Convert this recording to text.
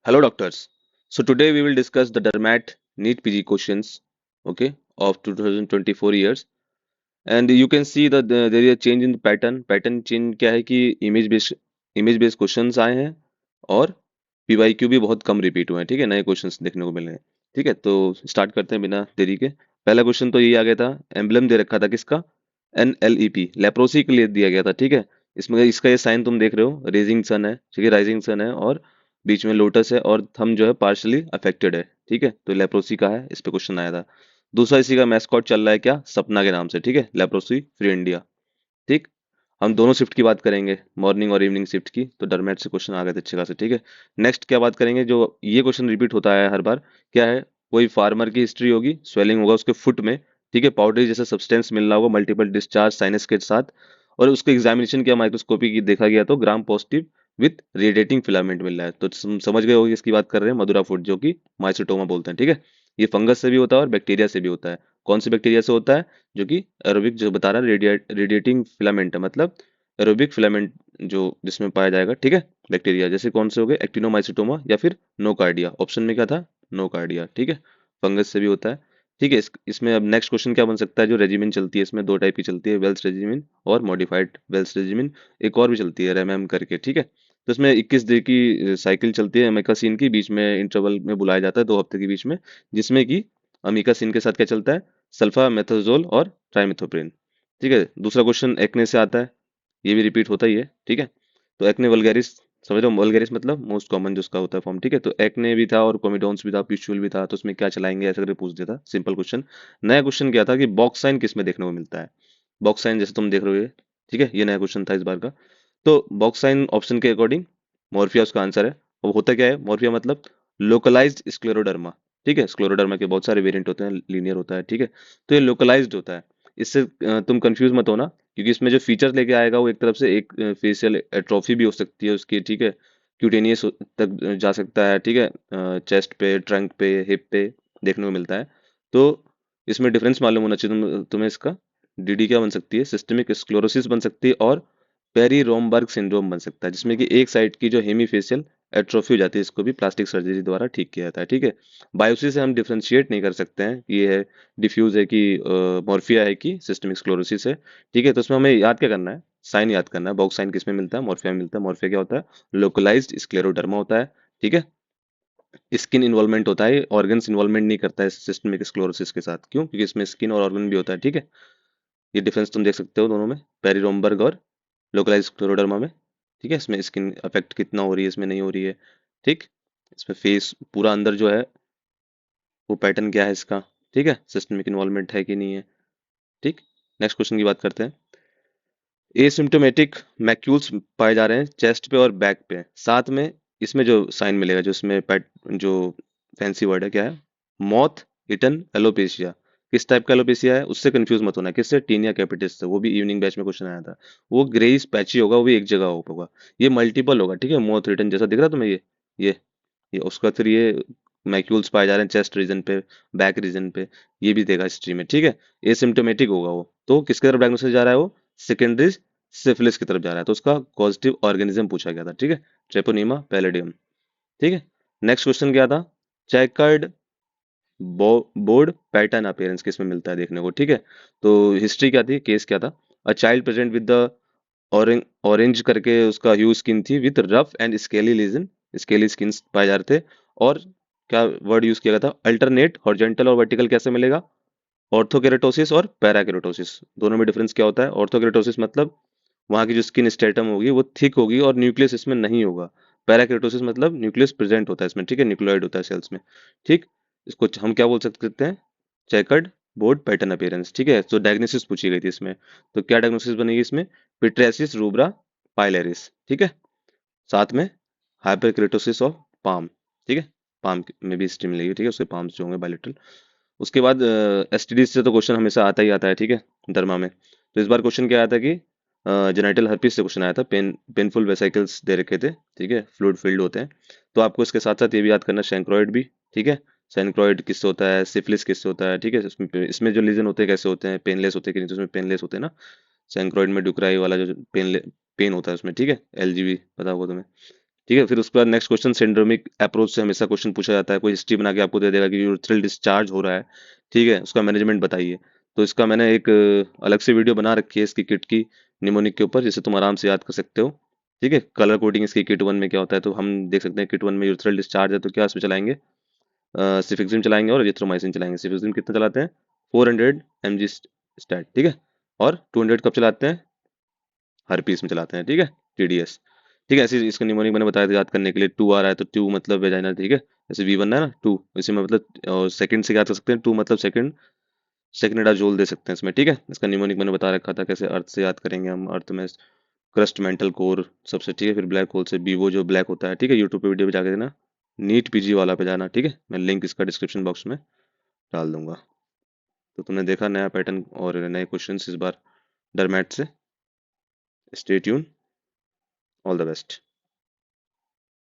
Hello, doctors. So today we will discuss the Dermat NEET PG questions, okay, of 2024 years. And you can see that there is a change in the pattern. Pattern change क्या है कि image based questions आए हैं और PYQ भी बहुत कम repeat हुए हैं। ठीक है, नए क्वेश्चंस देखने को मिले हैं। ठीक है, तो स्टार्ट करते हैं बिना देरी के। पहला क्वेश्चन तो ये आ गया था, एम्बलम दे रखा था किसका, NLEP लेप्रोसी के लिए दिया गया था। ठीक है, इसमें इसका ये साइन तुम देख रहे हो, रेजिंग सन है, ठीक है, राइजिंग सन है और बीच में लोटस है और थंब जो है पार्शली अफेक्टेड है। ठीक है, तो लेप्रोसी का है, इस पे क्वेश्चन आया था। दूसरा इसी का मैस्कॉट चल रहा है क्या, सपना के नाम से। ठीक है, लेप्रोसी फ्री इंडिया। ठीक, हम दोनों शिफ्ट की बात करेंगे, मॉर्निंग और इवनिंग शिफ्ट की। तो डरमेट से क्वेश्चन आ गए थे अच्छे खासे। ठीक है, नेक्स्ट क्या बात करेंगे, जो ये क्वेश्चन रिपीट होता है हर बार, क्या है, कोई फार्मर की हिस्ट्री होगी, स्वेलिंग होगा उसके फुट में। ठीक है, पाउडरी जैसा सब्सटेंस मिल रहा होगा मल्टीपल डिस्चार्ज साइनस के साथ, और उसको एग्जामिनेशन किया माइक्रोस्कोपी की, देखा गया तो gram positive with radiating filament मिल रहा है। तो समझ गए होगी इसकी बात कर रहे हैं, मधुरा फुट, जो कि माइसोटोमा बोलते हैं। ठीक है, ये फंगस से भी होता है और बैक्टीरिया से भी होता है। कौन से बैक्टीरिया से होता है, जो कि एरोबिक जो बता रहा है, रेडिएटिंग फिलामेंट है, मतलब एरोबिक फिलामेंट जो जिसमें पाया जाएगा। ठीक है, बैक्टीरिया जैसे कौन से हो गए, एक्टिनोमाइसिटोमा या फिर नोकार्डिया। ऑप्शन में क्या था, नोकार्डिया। ठीक है, फंगस से भी होता है। ठीक है, इसमें अब नेक्स्ट क्वेश्चन क्या बन सकता है, जो रेजिमेंट चलती है इसमें दो टाइप की चलती है, वेल्स रेजिमेंट और मॉडिफाइड वेल्स रेजिमेंट। एक और भी चलती है रेमएम करके। ठीक है, तो इसमें 21 दिन की साइकिल चलती है अमीकासिन की, बीच में इंटरवल में बुलाया जाता है 2 हफ्ते के बीच में, जिसमें कि अमीकासिन के साथ क्या चलता है, सल्फा मेथाजोल और ट्राइमेथोप्रिन। ठीक है, दूसरा क्वेश्चन एक्ने से आता है, ये भी रिपीट होता ही है। ठीक है, तो एक्ने वल्गैरिस, समझ रहे हो, वल्गैरिस मतलब मोस्ट कॉमन जिसका होता है फॉर्म। ठीक है, तो एक्ने भी था और कोमिडोन्स भी था, प्यूस्टुल भी था, तो उसमें क्या चलाएंगे ऐसा करके पूछ दिया था, सिंपल क्वेश्चन। नया क्वेश्चन क्या था कि बॉक्साइन किस में देखने को मिलता है, बॉक्साइन जैसे तुम देख रहे हो ये। ठीक है, ये नया क्वेश्चन था इस बार का। तो बॉक्साइन ऑप्शन के अकॉर्डिंग मॉर्फिया उसका आंसर है। अब होता क्या है मॉर्फिया, मतलब लोकलाइज्ड स्क्लेरोडर्मा। ठीक है, स्क्लेरोडर्मा के बहुत सारे वेरिएंट होते हैं, लीनियर होता है। ठीक है, तो ये लोकलाइज्ड होता है। इससे तुम कंफ्यूज मत होना, क्योंकि इसमें जो फीचर लेके आएगा वो एक तरफ से एक फेशियल एट्रोफी भी हो सकती है उसकी। ठीक है, क्यूटेनियस तक जा सकता है। ठीक है, चेस्ट पे, ट्रंक पे, हिप पे देखने को मिलता है। तो इसमें डिफरेंस मालूम होना चाहिए तुम्हें इसका। डीडी क्या बन सकती है, सिस्टमिक स्क्लेरोसिस बन सकती है, और पेरी रोमबर्ग सिंड्रोम बन सकता है, जिसमें कि एक साइड की जो हेमीफेशियल एट्रोफी हो जाती है, इसको भी प्लास्टिक सर्जरी द्वारा ठीक किया जाता है। ठीक है, बायोप्सी से हम डिफरेंशिएट नहीं कर सकते हैं कि ये है डिफ्यूज है कि मॉर्फिया है कि सिस्टमिक स्क्लेरोसिस है। ठीक है, तो उसमें हमें याद क्या करना है, साइन याद करना है। बॉक्स साइन किस में मिलता है, मॉर्फिया में मिलता है। मॉर्फिया क्या होता है, लोकलाइज्ड स्क्लेरोडर्मा होता है। ठीक है, स्किन इन्वॉल्वमेंट होता है, ऑर्गन्स इन्वॉल्वमेंट नहीं करता है सिस्टमिक स्क्लेरोसिस के साथ। क्यों, क्योंकि इसमें स्किन और ऑर्गन भी होता है। ठीक है, ये डिफरेंस तुम देख सकते हो दोनों में, पेरिरोम्बर्ग और लोकलाइज्ड स्क्लेरोडर्मा में। ठीक है, इसमें स्किन अफेक्ट कितना हो रही है, इसमें नहीं हो रही है। ठीक, इसमें फेस पूरा अंदर जो है वो पैटर्न क्या है इसका। ठीक है, सिस्टमिक इन्वॉल्वमेंट है कि नहीं है। ठीक, नेक्स्ट क्वेश्चन की बात करते हैं। एसिम्प्टोमेटिक मैक्यूल्स पाए जा रहे हैं चेस्ट पे और बैक पे, साथ में इसमें जो साइन मिलेगा, जो इसमें पैट जो फैंसी वर्ड है क्या है, मॉथ इटन एलोपेशिया। किस टाइप का एलोपेशिया है, उससे कंफ्यूज मत होना, किससे, टीनिया कैपिटिस से। वो भी इवनिंग बैच में क्वेश्चन आया था। वो ग्रेइश पैची होगा, वो भी एक जगह होगा। ये मल्टीपल होगा। ठीक है, मॉथ रिटन जैसा दिख रहा है तुम्हें ये उसका फिर ये मैक्यूल्स पाए जा रहे हैं चेस्ट रीजन पे, बैक रीजन पे, ये भी देगा हिस्ट्री में। ठीक है, एसिम्प्टोमेटिक होगा वो, तो किसके तरफ डायग्नोसिस जा रहा है, वो सेकेंडरी सिफिलिस की तरफ जा रहा है, तो उसका पॉजिटिव ऑर्गेनिज्म पूछा गया था। ठीक है, ट्रेपोनीमा पैलेडियम। ठीक है, नेक्स्ट क्वेश्चन क्या था, चेकर्ड बोर्ड पैटर्न अपीयरेंस किस में मिलता है देखने को। ठीक है, तो हिस्ट्री क्या थी, केस क्या था, a child present with the orange orange करके उसका ह्यू स्किन थी with rough and scaly lesion, scaly skin पाए जा रहे थे। और क्या वर्ड यूज किया गया था, अल्टरनेट हॉरिजॉन्टल और वर्टिकल कैसे मिलेगा, ऑर्थोकेरेटोसिस और पैराकेरेटोसिस। दोनों में डिफरेंस क्या होता है, ऑर्थोकेरेटोसिस मतलब वहाँ की जो स्किन स्टेटम होगी वो थिक होगी और न्यूक्लियस इसमें नहीं होगा। पैराकेरेटोसिस मतलब न्यूक्लियस प्रेजेंट होता है इसमें। ठीक है, न्यूक्लियोइड होता है सेल्स में। ठीक, इसको हम क्या बोल सकते हैं, चेकर्ड बोर्ड पैटर्न अपीयरेंस। ठीक है, तो डायग्नोसिस पूछी गई थी इसमें, तो क्या डायग्नोसिस बनेगी इसमें, पिट्रेसिस रूब्रा पाइलेरिस। ठीक है, साथ में हाइपरकेरेटोसिस ऑफ पाम। ठीक है, पाम में भी स्टीम मिलेगी। ठीक है, उसके पाम्स जो होंगे बायोलेटरल। उसके बाद एसटीडी से तो क्वेश्चन हमेशा आता ही आता है। ठीक है, डर्मा में तो इस बार क्वेश्चन क्या आया था कि जेनाइटल हर्पीस से क्वेश्चन आया था, पेनफुल वेसिकल्स दे रखे थे। ठीक है, फ्लूइड फील्ड होते हैं। तो आपको इसके साथ साथ ये भी याद करना, सैंक्रोइड भी। ठीक है, सैंक्रोइड किससे होता है, सिफिलिस किससे होता है। ठीक है, इसमें जो लीजन होते हैं कैसे होते हैं, पेनलेस होते हैं कि नहीं, तो उसमें पेनलेस होते हैं ना। सैंक्रोइड में डुक्राई वाला जो पेन होता है उसमें। ठीक है, एलजीबी पता होगा तुम्हें। ठीक है। फिर उसके बाद नेक्स्ट क्वेश्चन, सिंड्रोमिक अप्रोच से हमेशा क्वेश्चन पूछा जाता है, कोई हिस्ट्री बना के आपको दे देगा कि यूरिथ्रल डिस्चार्ज हो रहा है, ठीक है, उसका मैनेजमेंट बताइए। तो इसका मैंने एक अलग से वीडियो बना रखी है इसकी किट की, निमोनिक के ऊपर, जिसे तुम आराम से याद कर सकते हो। ठीक है, कलर कोडिंग इसकी किट वन में क्या होता है, तो हम देख सकते हैं किट वन में यूरिथ्रल डिस्चार्ज है तो क्या इसमें चलाएंगे, सिफिक्सिन चलाएंगे और एजिथ्रोमाइसिन चलाएंगे। सिफिक्सिन कितना चलाते हैं, 400 mg स्टैट, ठीक है, और 200 कब चलाते हैं, हर पीस में चलाते हैं, ठीक है, TDS। ठीक है, ऐसे ही इसका निमोनिक मैंने बताया था याद करने के लिए, टू आ रहा है तो टू मतलब वेजाइना, ठीक है, जैसे V1 है ना, टू, इसी में मतलब सेकंड से याद कर सकते हैं, टू मतलब सेकंड, सेकंड जोल दे सकते हैं इसमें, ठीक है। इसका निमोनिक मैंने बता रखा था कैसे अर्थ से याद करेंगे हम, अर्थ में क्रस्ट मेंटल कोर सबसे, ठीक है, फिर ब्लैक होल से बीवो जो ब्लैक होता है, ठीक है, यूट्यूब पे वीडियो पे जाके देना, नीट PG वाला पे जाना, ठीक है, मैं लिंक इसका डिस्क्रिप्शन बॉक्स में डाल दूंगा। तो तुमने देखा नया पैटर्न और नए क्वेश्चंस इस बार डरमैट से। Stay tune, all the best.